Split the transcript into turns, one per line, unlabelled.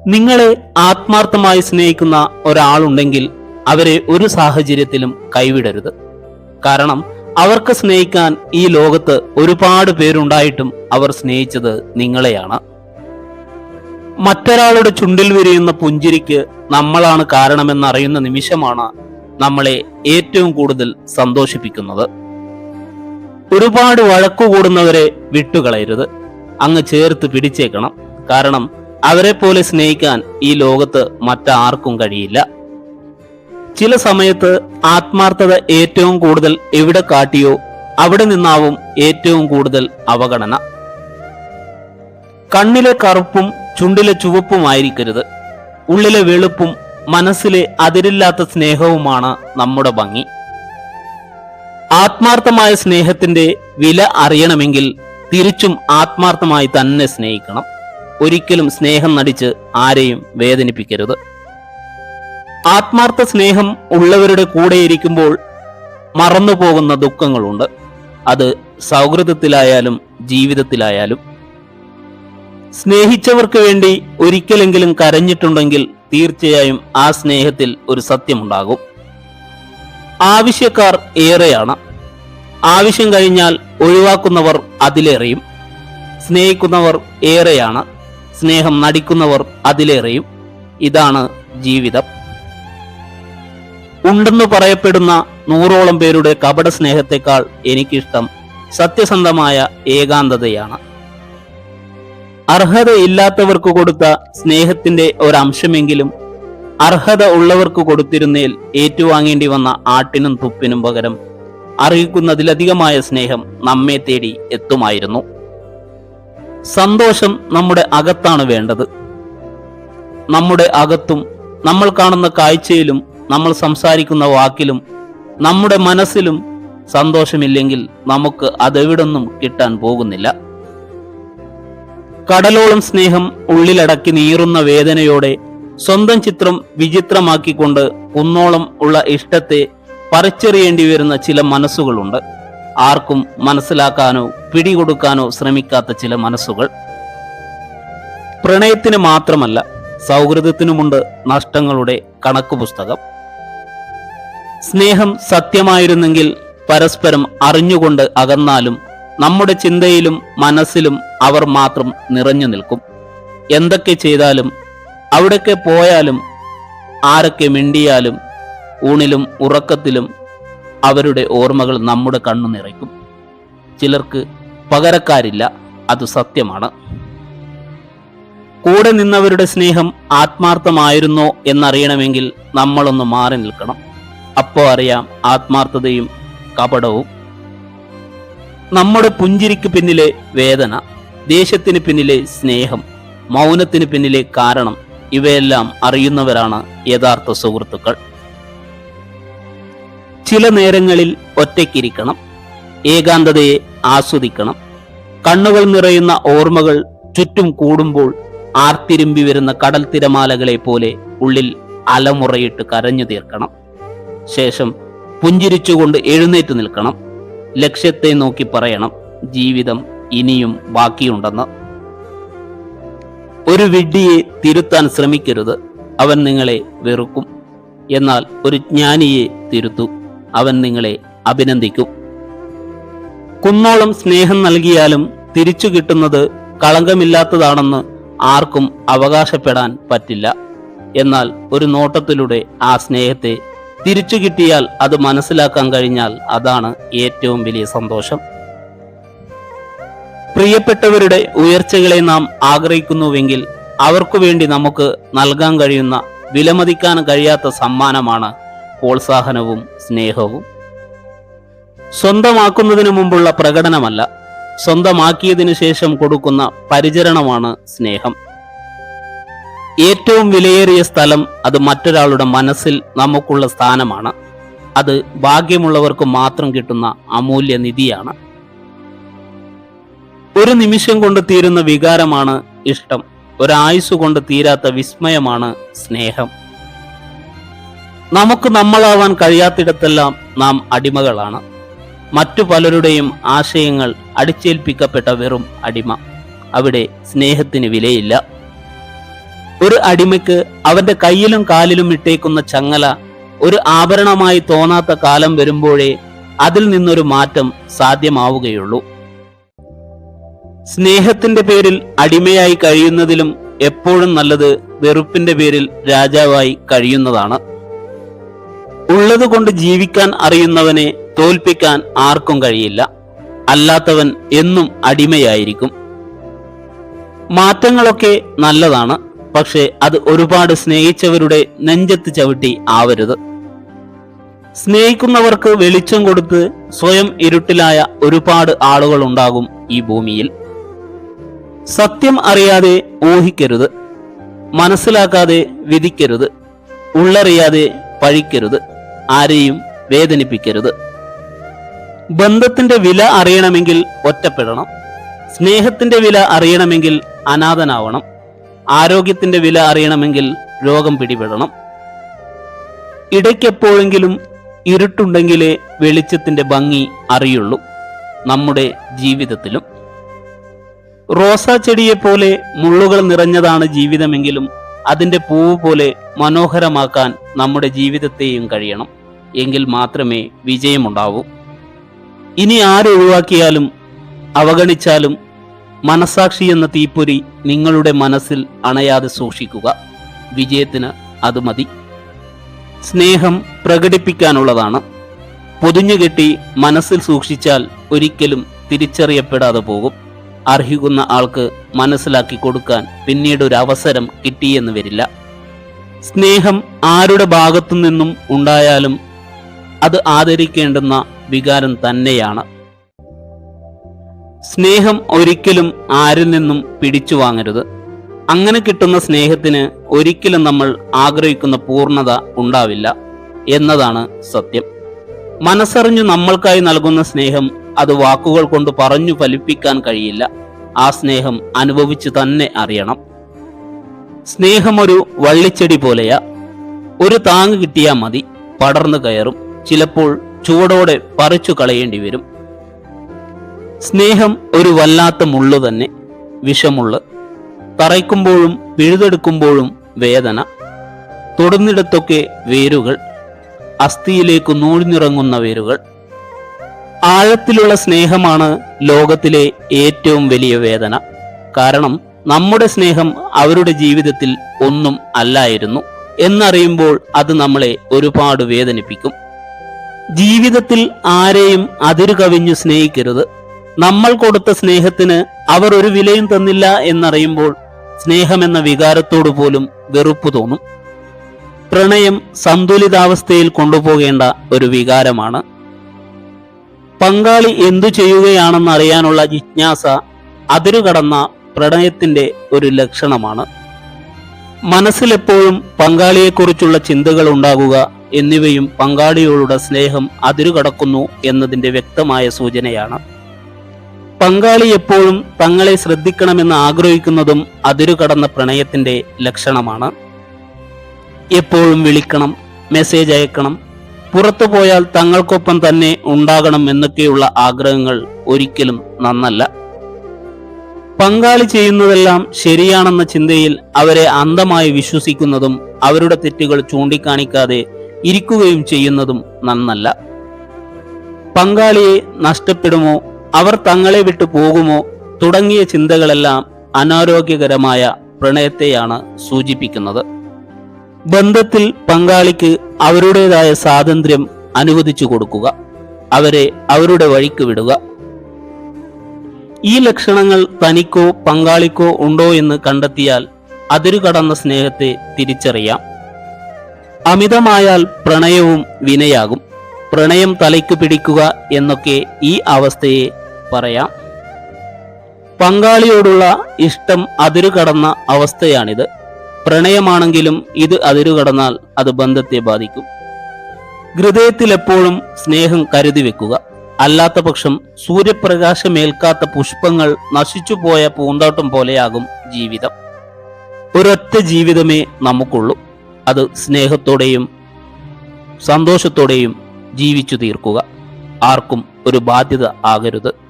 നിങ്ങളെ ആത്മാർത്ഥമായി സ്നേഹിക്കുന്ന ഒരാളുണ്ടെങ്കിൽ അവരെ ഒരു സാഹചര്യത്തിലും കൈവിടരുത്. കാരണം അവർക്ക് സ്നേഹിക്കാൻ ഈ ലോകത്ത് ഒരുപാട് പേരുണ്ടായിട്ടും അവർ സ്നേഹിച്ചത് നിങ്ങളെയാണ്. മറ്റൊരാളുടെ ചുണ്ടിൽ വിരിയുന്ന പുഞ്ചിരിക്ക് നമ്മളാണ് കാരണമെന്നറിയുന്ന നിമിഷമാണ് നമ്മളെ ഏറ്റവും കൂടുതൽ സന്തോഷിപ്പിക്കുന്നത്. ഒരുപാട് വഴക്കുകൂടുന്നവരെ വിട്ടുകളയരുത്, അങ്ങ് ചേർത്ത് പിടിച്ചേക്കണം. കാരണം അവരെ പോലെ സ്നേഹിക്കാൻ ഈ ലോകത്ത് മറ്റാർക്കും കഴിയില്ല. ചില സമയത്ത് ആത്മാർത്ഥത ഏറ്റവും കൂടുതൽ എവിടെ കാട്ടിയോ അവിടെ നിന്നാവും ഏറ്റവും കൂടുതൽ അവഗണന. കണ്ണിലെ കറുപ്പും ചുണ്ടിലെ ചുവപ്പുമായിരിക്കരുത്, ഉള്ളിലെ വെളുപ്പും മനസ്സിലെ അതിരില്ലാത്ത സ്നേഹവുമാണ് നമ്മുടെ ഭംഗി. ആത്മാർത്ഥമായ സ്നേഹത്തിന്റെ വില അറിയണമെങ്കിൽ തിരിച്ചും ആത്മാർത്ഥമായി തന്നെ സ്നേഹിക്കണം. ഒരിക്കലും സ്നേഹം നടിച്ച് ആരെയും വേദനിപ്പിക്കരുത്. ആത്മാർത്ഥ സ്നേഹം ഉള്ളവരുടെ കൂടെയിരിക്കുമ്പോൾ മറന്നുപോകുന്ന ദുഃഖങ്ങളുണ്ട്. അത് സൗഹൃദത്തിലായാലും ജീവിതത്തിലായാലും. സ്നേഹിച്ചവർക്ക് വേണ്ടി ഒരിക്കലെങ്കിലും കരഞ്ഞിട്ടുണ്ടെങ്കിൽ തീർച്ചയായും ആ സ്നേഹത്തിൽ ഒരു സത്യമുണ്ടാകും. ആവശ്യക്കാർ ഏറെയാണ്, ആവശ്യം കഴിഞ്ഞാൽ ഒഴിവാക്കുന്നവർ അതിലേറെയും. സ്നേഹിക്കുന്നവർ ഏറെയാണ്, സ്നേഹം നടിക്കുന്നവർ അതിലേറെയും. ഇതാണ് ജീവിതം. ഉണ്ടെന്ന് പറയപ്പെടുന്ന 100ഓളം പേരുടെ കപട സ്നേഹത്തെക്കാൾ എനിക്കിഷ്ടം സത്യസന്ധമായ ഏകാന്തതയാണ്. അർഹതയില്ലാത്തവർക്ക് കൊടുത്ത സ്നേഹത്തിന്റെ ഒരംശമെങ്കിലും അർഹത ഉള്ളവർക്ക് കൊടുത്തിരുന്നേൽ ഏറ്റുവാങ്ങേണ്ടി വന്ന ആട്ടിനും തുപ്പിനും പകരം അർഹിക്കുന്നതിലധികമായ സ്നേഹം നമ്മെ തേടി എത്തുമായിരുന്നു. സന്തോഷം നമ്മുടെ അകത്താണ് വേണ്ടത്. നമ്മുടെ അകത്തും നമ്മൾ കാണുന്ന കാഴ്ചയിലും നമ്മൾ സംസാരിക്കുന്ന വാക്കിലും നമ്മുടെ മനസ്സിലും സന്തോഷമില്ലെങ്കിൽ നമുക്ക് അതെവിടൊന്നും കിട്ടാൻ പോകുന്നില്ല. കടലോളം സ്നേഹം ഉള്ളിലടക്കി നീറുന്ന വേദനയോടെ സ്വന്തം ചിത്രം വിചിത്രമാക്കിക്കൊണ്ട് കുന്നോളം ഉള്ള ഇഷ്ടത്തെ പറിച്ചെറിയേണ്ടി വരുന്ന ചില മനസ്സുകളുണ്ട്. ആർക്കും മനസ്സിലാക്കാനോ പിടികൊടുക്കാനോ ശ്രമിക്കാത്ത ചില മനസ്സുകൾ. പ്രണയത്തിന് മാത്രമല്ല, സൗഹൃദത്തിനുമുണ്ട് നഷ്ടങ്ങളുടെ കണക്ക് പുസ്തകം. സ്നേഹം സത്യമായിരുന്നെങ്കിൽ പരസ്പരം അറിഞ്ഞുകൊണ്ട് അകന്നാലും നമ്മുടെ ചിന്തയിലും മനസ്സിലും അവർ മാത്രം നിറഞ്ഞു നിൽക്കും. എന്തൊക്കെ ചെയ്താലും അവിടേക്ക് പോയാലും ആരൊക്കെ മിണ്ടിയാലും ഊണിലും ഉറക്കത്തിലും അവരുടെ ഓർമ്മകൾ നമ്മുടെ കണ്ണു നിറയ്ക്കും. ചിലർക്ക് പകരക്കാരില്ല, അത് സത്യമാണ്. കൂടെ നിന്നവരുടെ സ്നേഹം ആത്മാർത്ഥമായിരുന്നോ എന്നറിയണമെങ്കിൽ നമ്മളൊന്ന് മാറി നിൽക്കണം. അപ്പോൾ അറിയാം ആത്മാർത്ഥതയും കപടവും. നമ്മുടെ പുഞ്ചിരിക്ക് പിന്നിലെ വേദന, ദേഷ്യത്തിന് പിന്നിലെ സ്നേഹം, മൗനത്തിന് പിന്നിലെ കാരണം, ഇവയെല്ലാം അറിയുന്നവരാണ് യഥാർത്ഥ സുഹൃത്തുക്കൾ. ചില നേരങ്ങളിൽ ഒറ്റയ്ക്കിരിക്കണം, ഏകാന്തതയെ ആസ്വദിക്കണം. കണ്ണുകൾ നിറയുന്ന ഓർമ്മകൾ ചുറ്റും കൂടുമ്പോൾ ആർത്തിരുമ്പി വരുന്ന കടൽ തിരമാലകളെ പോലെ ഉള്ളിൽ അലമുറയിട്ട് കരഞ്ഞു തീർക്കണം. ശേഷം പുഞ്ചിരിച്ചുകൊണ്ട് എഴുന്നേറ്റ് നിൽക്കണം. ലക്ഷ്യത്തെ നോക്കി പറയണം, ജീവിതം ഇനിയും ബാക്കിയുണ്ടെന്ന്. ഒരു വിഡ്ഢിയെ തിരുത്താൻ ശ്രമിക്കരുത്, അവൻ നിങ്ങളെ വെറുക്കും. എന്നാൽ ഒരു ജ്ഞാനിയെ തിരുത്തൂ, അവൻ നിങ്ങളെ അഭിനന്ദിക്കും. കുന്നോളം സ്നേഹം നൽകിയാലും തിരിച്ചു കിട്ടുന്നത് കളങ്കമില്ലാത്തതാണെന്ന് ആർക്കും അവകാശപ്പെടാൻ പറ്റില്ല. എന്നാൽ ഒരു നോട്ടത്തിലൂടെ ആ സ്നേഹത്തെ തിരിച്ചു കിട്ടിയാൽ അത് മനസ്സിലാക്കാൻ കഴിഞ്ഞാൽ അതാണ് ഏറ്റവും വലിയ സന്തോഷം. പ്രിയപ്പെട്ടവരുടെ ഉയർച്ചകളെ നാം ആഗ്രഹിക്കുന്നുവെങ്കിൽ അവർക്കു വേണ്ടി നമുക്ക് നൽകാൻ കഴിയുന്ന വിലമതിക്കാൻ കഴിയാത്ത സമ്മാനമാണ് പ്രോത്സാഹനവും സ്നേഹവും. സ്വന്തമാക്കുന്നതിന് മുമ്പുള്ള പ്രകടനമല്ല, സ്വന്തമാക്കിയതിനു ശേഷം കൊടുക്കുന്ന പരിചരണമാണ് സ്നേഹം. ഏറ്റവും വിലയേറിയ സ്ഥലം അത് മറ്റൊരാളുടെ മനസ്സിൽ നമുക്കുള്ള സ്ഥാനമാണ്. അത് ഭാഗ്യമുള്ളവർക്ക് മാത്രം കിട്ടുന്ന അമൂല്യ നിധിയാണ്. ഒരു നിമിഷം കൊണ്ട് തീരുന്ന വികാരമാണ് ഇഷ്ടം. ഒരായുസ് കൊണ്ട് തീരാത്ത വിസ്മയമാണ് സ്നേഹം. നമുക്ക് നമ്മളാവാൻ കഴിയാത്തിടത്തെല്ലാം നാം അടിമകളാണ്. മറ്റു പലരുടെയും ആശയങ്ങൾ അടിച്ചേൽപ്പിക്കപ്പെട്ട വെറും അടിമ. അവിടെ സ്നേഹത്തിന് വിലയില്ല. ഒരു അടിമയ്ക്ക് അവന്റെ കയ്യിലും കാലിലും ഇട്ടേക്കുന്ന ചങ്ങല ഒരു ആഭരണമായി തോന്നാത്ത കാലം വരുമ്പോഴേ അതിൽ നിന്നൊരു മാറ്റം സാധ്യമാവുകയുള്ളൂ. സ്നേഹത്തിന്റെ പേരിൽ അടിമയായി കഴിയുന്നതിലും എപ്പോഴും നല്ലത് വെറുപ്പിന്റെ പേരിൽ രാജാവായി കഴിയുന്നതാണ്. ഉള്ളതുകൊണ്ട് ജീവിക്കാൻ അറിയുന്നവനെ തോൽപ്പിക്കാൻ ആർക്കും കഴിയില്ല. അല്ലാത്തവൻ എന്നും അടിമയായിരിക്കും. മാറ്റങ്ങളൊക്കെ നല്ലതാണ്, പക്ഷെ അത് ഒരുപാട് സ്നേഹിച്ചവരുടെ നെഞ്ചത്ത് ചവിട്ടി ആവരുത്. സ്നേഹിക്കുന്നവർക്ക് വെളിച്ചം കൊടുത്ത് സ്വയം ഇരുട്ടിലായ ഒരുപാട് ആളുകൾ ഉണ്ടാകും ഈ ഭൂമിയിൽ. സത്യം അറിയാതെ ഊഹിക്കരുത്, മനസ്സിലാക്കാതെ വിധിക്കരുത്, ഉള്ളറിയാതെ പഴിക്കരുത്, ആരെയും വേദനിപ്പിക്കരുത്. ബന്ധത്തിന്റെ വില അറിയണമെങ്കിൽ ഒറ്റപ്പെടണം. സ്നേഹത്തിന്റെ വില അറിയണമെങ്കിൽ അനാഥനാവണം. ആരോഗ്യത്തിന്റെ വില അറിയണമെങ്കിൽ രോഗം പിടിപെടണം. ഇടയ്ക്കെപ്പോഴെങ്കിലും ഇരുട്ടുണ്ടെങ്കിലേ വെളിച്ചത്തിന്റെ ഭംഗി അറിയുള്ളൂ നമ്മുടെ ജീവിതത്തിലും. റോസാ ചെടിയെപ്പോലെ മുള്ളുകൾ നിറഞ്ഞതാണ് ജീവിതമെങ്കിലും അതിന്റെ പൂവ് പോലെ മനോഹരമാക്കാൻ നമ്മുടെ ജീവിതത്തെയും കഴിയണം. എങ്കിൽ മാത്രമേ വിജയമുണ്ടാവൂ. ഇനി ആരൊഴിവാക്കിയാലും അവഗണിച്ചാലും മനസാക്ഷി എന്ന തീപ്പൊരി നിങ്ങളുടെ മനസ്സിൽ അണയാതെ സൂക്ഷിക്കുക. വിജയത്തിന് അത് മതി. സ്നേഹം പ്രകടിപ്പിക്കാനുള്ളതാണ്. പൊതിഞ്ഞുകെട്ടി മനസ്സിൽ സൂക്ഷിച്ചാൽ ഒരിക്കലും തിരിച്ചറിയപ്പെടാതെ പോകും. അർഹിക്കുന്ന ആൾക്ക് മനസ്സിലാക്കി കൊടുക്കാൻ പിന്നീടൊരു അവസരം കിട്ടിയെന്ന് വരില്ല. സ്നേഹം ആരുടെ ഭാഗത്തു നിന്നും ഉണ്ടായാലും അത് ആദരിക്കേണ്ടുന്ന വികാരം തന്നെയാണ്. സ്നേഹം ഒരിക്കലും ആരിൽ നിന്നും പിടിച്ചു വാങ്ങരുത്. അങ്ങനെ കിട്ടുന്ന സ്നേഹത്തിന് ഒരിക്കലും നമ്മൾ ആഗ്രഹിക്കുന്ന പൂർണ്ണത ഉണ്ടാവില്ല എന്നതാണ് സത്യം. മനസ്സറിഞ്ഞു നമ്മൾക്കായി നൽകുന്ന സ്നേഹം അത് വാക്കുകൾ കൊണ്ട് പറഞ്ഞു ഫലിപ്പിക്കാൻ കഴിയില്ല. ആ സ്നേഹം അനുഭവിച്ചു തന്നെ അറിയണം. സ്നേഹം ഒരു വള്ളിച്ചെടി പോലെയാ. ഒരു താങ്ങ് കിട്ടിയാൽ മതി, പടർന്നു കയറും. ചിലപ്പോൾ ചുവടോടെ പറിച്ചു കളയേണ്ടി വരും. സ്നേഹം ഒരു വല്ലാത്ത മുള്ളു തന്നെ, വിഷമുള്ള്. തറയ്ക്കുമ്പോഴും പിഴുതെടുക്കുമ്പോഴും വേദന. തൊടുന്നിടത്തൊക്കെ വേരുകൾ, അസ്ഥിയിലേക്ക് നൂഴ്ന്നിറങ്ങുന്ന വേരുകൾ. ആഴത്തിലുള്ള സ്നേഹമാണ് ലോകത്തിലെ ഏറ്റവും വലിയ വേദന. കാരണം നമ്മുടെ സ്നേഹം അവരുടെ ജീവിതത്തിൽ ഒന്നും അല്ലായിരുന്നു എന്നറിയുമ്പോൾ അത് നമ്മളെ ഒരുപാട് വേദനിപ്പിക്കും. ജീവിതത്തിൽ ആരെയും അതിരു കവിഞ്ഞു സ്നേഹിക്കരുത്. നമ്മൾ കൊടുത്ത സ്നേഹത്തിന് അവർ ഒരു വിലയും തന്നില്ല എന്നറിയുമ്പോൾ സ്നേഹമെന്ന വികാരത്തോടു പോലും വെറുപ്പ് തോന്നും. പ്രണയം സന്തുലിതാവസ്ഥയിൽ കൊണ്ടുപോകേണ്ട ഒരു വികാരമാണ്. പങ്കാളി എന്തു ചെയ്യുകയാണെന്ന് അറിയാനുള്ള ജിജ്ഞാസ അതിരുകടന്ന പ്രണയത്തിന്റെ ഒരു ലക്ഷണമാണ്. മനസ്സിലെപ്പോഴും പങ്കാളിയെക്കുറിച്ചുള്ള ചിന്തകൾ ഉണ്ടാകുക എന്നിവയും പങ്കാളിയോടുള്ള സ്നേഹം അതിരുകടക്കുന്നു എന്നതിന്റെ വ്യക്തമായ സൂചനയാണ്. പങ്കാളി എപ്പോഴും തങ്ങളെ ശ്രദ്ധിക്കണമെന്ന് ആഗ്രഹിക്കുന്നതും അതിരുകടന്ന പ്രണയത്തിന്റെ ലക്ഷണമാണ്. എപ്പോഴും വിളിക്കണം, മെസ്സേജ് അയക്കണം, പുറത്തു പോയാൽ തങ്ങൾക്കൊപ്പം തന്നെ ഉണ്ടാകണം എന്നൊക്കെയുള്ള ആഗ്രഹങ്ങൾ ഒരിക്കലും നന്നല്ല. പങ്കാളി ചെയ്യുന്നതെല്ലാം ശരിയാണെന്ന ചിന്തയിൽ അവരെ അന്ധമായി വിശ്വസിക്കുന്നതും അവരുടെ തെറ്റുകൾ ചൂണ്ടിക്കാണിക്കാതെ ഇരിക്കുകയും ചെയ്യുന്നതും നന്നല്ല. പങ്കാളിയെ നഷ്ടപ്പെടുമോ, അവർ തങ്ങളെ വിട്ടു പോകുമോ തുടങ്ങിയ ചിന്തകളെല്ലാം അനാരോഗ്യകരമായ പ്രണയത്തെയാണ് സൂചിപ്പിക്കുന്നത്. ബന്ധത്തിൽ പങ്കാളിക്ക് അവരുടേതായ സ്വാതന്ത്ര്യം അനുവദിച്ചു കൊടുക്കുക, അവരെ അവരുടെ വഴിക്ക് വിടുക. ഈ ലക്ഷണങ്ങൾ തനിക്കോ പങ്കാളിക്കോ ഉണ്ടോ എന്ന് കണ്ടെത്തിയാൽ അതിരുകടന്ന സ്നേഹത്തെ തിരിച്ചറിയാം. അമിതമായാൽ പ്രണയവും വിനയാകും. പ്രണയം തലയ്ക്ക് പിടിക്കുക എന്നൊക്കെ ഈ അവസ്ഥയെ പറയാം. പങ്കാളിയോടുള്ള ഇഷ്ടം അതിരുകടന്ന അവസ്ഥയാണിത്. പ്രണയമാണെങ്കിലും ഇത് അതിരുകടന്നാൽ അത് ബന്ധത്തെ ബാധിക്കും. ഹൃദയത്തിൽ എപ്പോഴും സ്നേഹം കരുതി വെക്കുക. അല്ലാത്ത പക്ഷം സൂര്യപ്രകാശമേൽക്കാത്ത പുഷ്പങ്ങൾ നശിച്ചുപോയ പൂന്തോട്ടം പോലെയാകും ജീവിതം. ഒരൊറ്റ ജീവിതമേ നമുക്കുള്ളൂ. അത് സ്നേഹത്തോടെയും സന്തോഷത്തോടെയും ജീവിച്ചു തീർക്കുക. ആർക്കും ഒരു ബാധ്യത ആകരുത്.